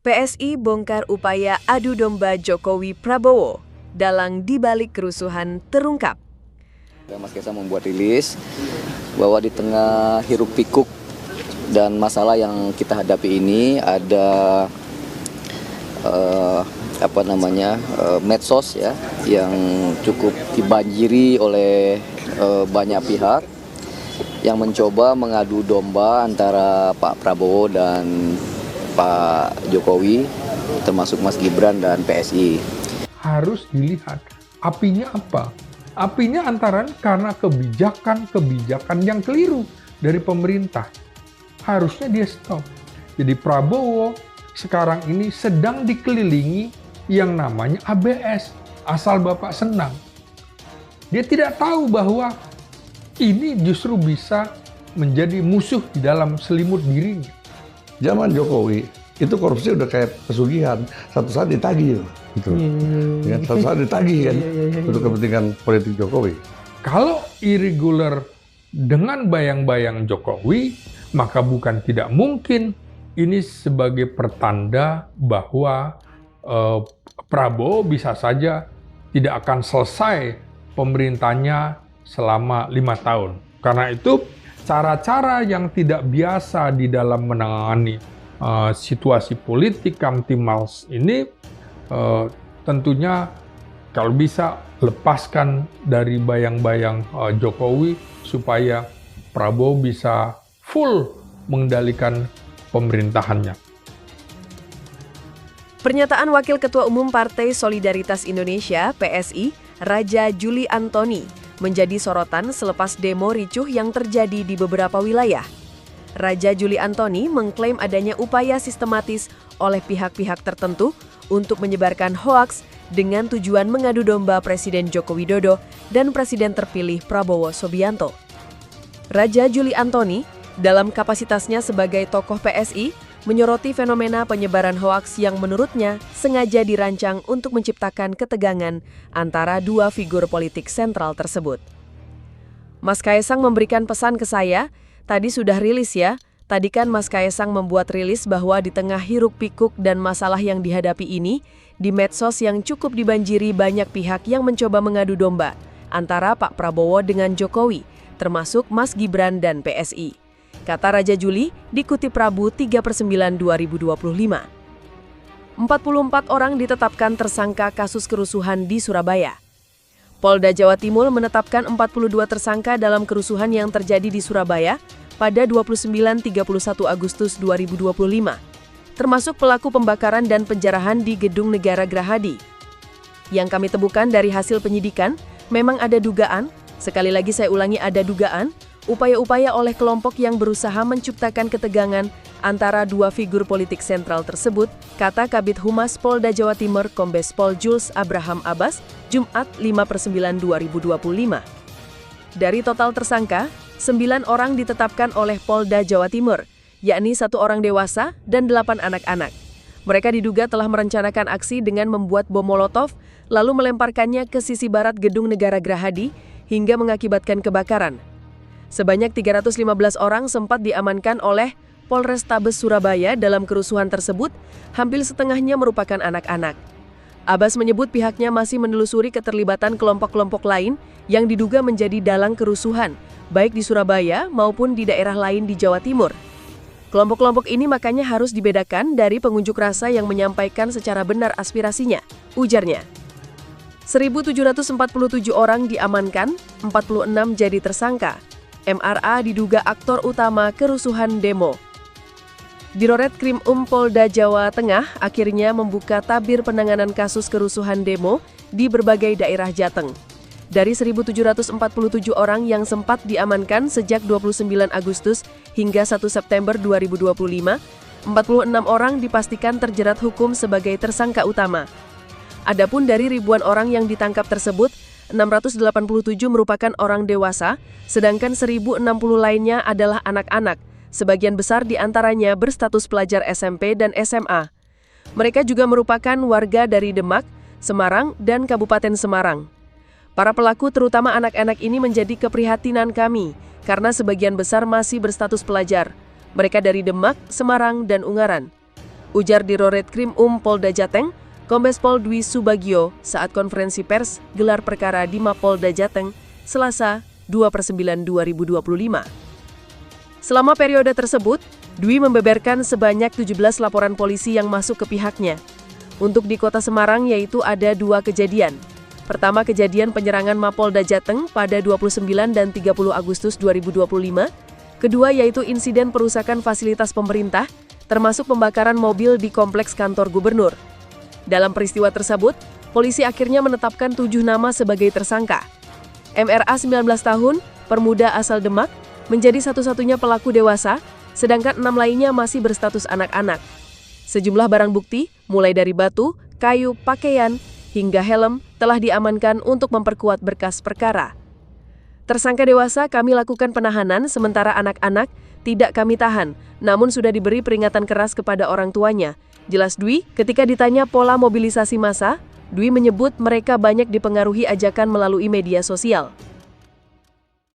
PSI bongkar upaya adu domba Jokowi Prabowo. Dalang dibalik kerusuhan terungkap. Mas Kaisang membuat rilis bahwa di tengah hiruk pikuk dan masalah yang kita hadapi ini ada medsos ya yang cukup dibanjiri oleh banyak pihak yang mencoba mengadu domba antara Pak Prabowo dan Pak Jokowi, termasuk Mas Gibran dan PSI. Harus dilihat apinya apa. Apinya antara karena kebijakan yang keliru dari pemerintah. Harusnya dia stop. Jadi Prabowo sekarang ini sedang dikelilingi yang namanya ABS, asal Bapak senang. Dia tidak tahu bahwa ini justru bisa menjadi musuh di dalam selimut dirinya. Zaman Jokowi itu korupsi udah kayak pesugihan, satu saat ditagih gitu. Ya, satu saat ditagih kan untuk kepentingan politik Jokowi. Kalau irregular dengan bayang-bayang Jokowi, maka bukan tidak mungkin ini sebagai pertanda bahwa Prabowo bisa saja tidak akan selesai pemerintahnya selama 5 tahun. Karena itu cara-cara yang tidak biasa di dalam menangani situasi politik Kamtibmas ini tentunya kalau bisa lepaskan dari bayang-bayang Jokowi supaya Prabowo bisa full mengendalikan pemerintahannya. Pernyataan Wakil Ketua Umum Partai Solidaritas Indonesia (PSI) Raja Juli Antoni menjadi sorotan selepas demo ricuh yang terjadi di beberapa wilayah. Raja Juli Antoni mengklaim adanya upaya sistematis oleh pihak-pihak tertentu untuk menyebarkan hoaks dengan tujuan mengadu domba Presiden Joko Widodo dan Presiden terpilih Prabowo Subianto. Raja Juli Antoni dalam kapasitasnya sebagai tokoh PSI menyoroti fenomena penyebaran hoaks yang menurutnya sengaja dirancang untuk menciptakan ketegangan antara dua figur politik sentral tersebut. Mas Kaisang memberikan pesan ke saya, tadi sudah rilis ya, tadi kan Mas Kaisang membuat rilis bahwa di tengah hiruk pikuk dan masalah yang dihadapi ini, di medsos yang cukup dibanjiri banyak pihak yang mencoba mengadu domba antara Pak Prabowo dengan Jokowi, termasuk Mas Gibran dan PSI. Kata Raja Juli, dikutip Rabu 3/9/2025. 44 orang ditetapkan tersangka kasus kerusuhan di Surabaya. Polda Jawa Timur menetapkan 42 tersangka dalam kerusuhan yang terjadi di Surabaya pada 29-31 Agustus 2025, termasuk pelaku pembakaran dan penjarahan di Gedung Negara Gerahadi. Yang kami temukan dari hasil penyidikan, memang ada dugaan, sekali lagi saya ulangi ada dugaan, upaya-upaya oleh kelompok yang berusaha menciptakan ketegangan antara dua figur politik sentral tersebut, kata Kabid Humas Polda Jawa Timur Kombes Pol Jules Abraham Abbas, Jumat 5/9/2025. Dari total tersangka, 9 orang ditetapkan oleh Polda Jawa Timur, yakni 1 orang dewasa dan 8 anak-anak. Mereka diduga telah merencanakan aksi dengan membuat bom molotov, lalu melemparkannya ke sisi barat Gedung Negara Gerahadi hingga mengakibatkan kebakaran. Sebanyak 315 orang sempat diamankan oleh Polrestabes Surabaya dalam kerusuhan tersebut, hampir setengahnya merupakan anak-anak. Abbas menyebut pihaknya masih menelusuri keterlibatan kelompok-kelompok lain yang diduga menjadi dalang kerusuhan, baik di Surabaya maupun di daerah lain di Jawa Timur. Kelompok-kelompok ini makanya harus dibedakan dari pengunjuk rasa yang menyampaikan secara benar aspirasinya, ujarnya. 1.747 orang diamankan, 46 jadi tersangka. MRA diduga aktor utama kerusuhan demo. Direktorat Krim Polda Jawa Tengah akhirnya membuka tabir penanganan kasus kerusuhan demo di berbagai daerah Jateng. Dari 1.747 orang yang sempat diamankan sejak 29 Agustus hingga 1 September 2025, 46 orang dipastikan terjerat hukum sebagai tersangka utama. Adapun dari ribuan orang yang ditangkap tersebut, 687 merupakan orang dewasa, sedangkan 1.060 lainnya adalah anak-anak, sebagian besar di antaranya berstatus pelajar SMP dan SMA. Mereka juga merupakan warga dari Demak, Semarang, dan Kabupaten Semarang. Para pelaku terutama anak-anak ini menjadi keprihatinan kami, karena sebagian besar masih berstatus pelajar. Mereka dari Demak, Semarang, dan Ungaran. Ujar Diroredkrim Polda Jateng, Kombes Pol Dwi Subagio saat konferensi pers gelar perkara di Mapolda Jateng, Selasa 2/9/2025. Selama periode tersebut, Dwi membeberkan sebanyak 17 laporan polisi yang masuk ke pihaknya. Untuk di Kota Semarang yaitu ada 2 kejadian. Pertama, kejadian penyerangan Mapolda Jateng pada 29 dan 30 Agustus 2025. Kedua, yaitu insiden perusakan fasilitas pemerintah, termasuk pembakaran mobil di kompleks kantor gubernur. Dalam peristiwa tersebut, polisi akhirnya menetapkan 7 nama sebagai tersangka. MRA 19 tahun, permuda asal Demak, menjadi satu-satunya pelaku dewasa, sedangkan 6 lainnya masih berstatus anak-anak. Sejumlah barang bukti, mulai dari batu, kayu, pakaian, hingga helm, telah diamankan untuk memperkuat berkas perkara. Tersangka dewasa kami lakukan penahanan, sementara anak-anak tidak kami tahan, namun sudah diberi peringatan keras kepada orang tuanya. Jelas Dwi, ketika ditanya pola mobilisasi massa, Dwi menyebut mereka banyak dipengaruhi ajakan melalui media sosial.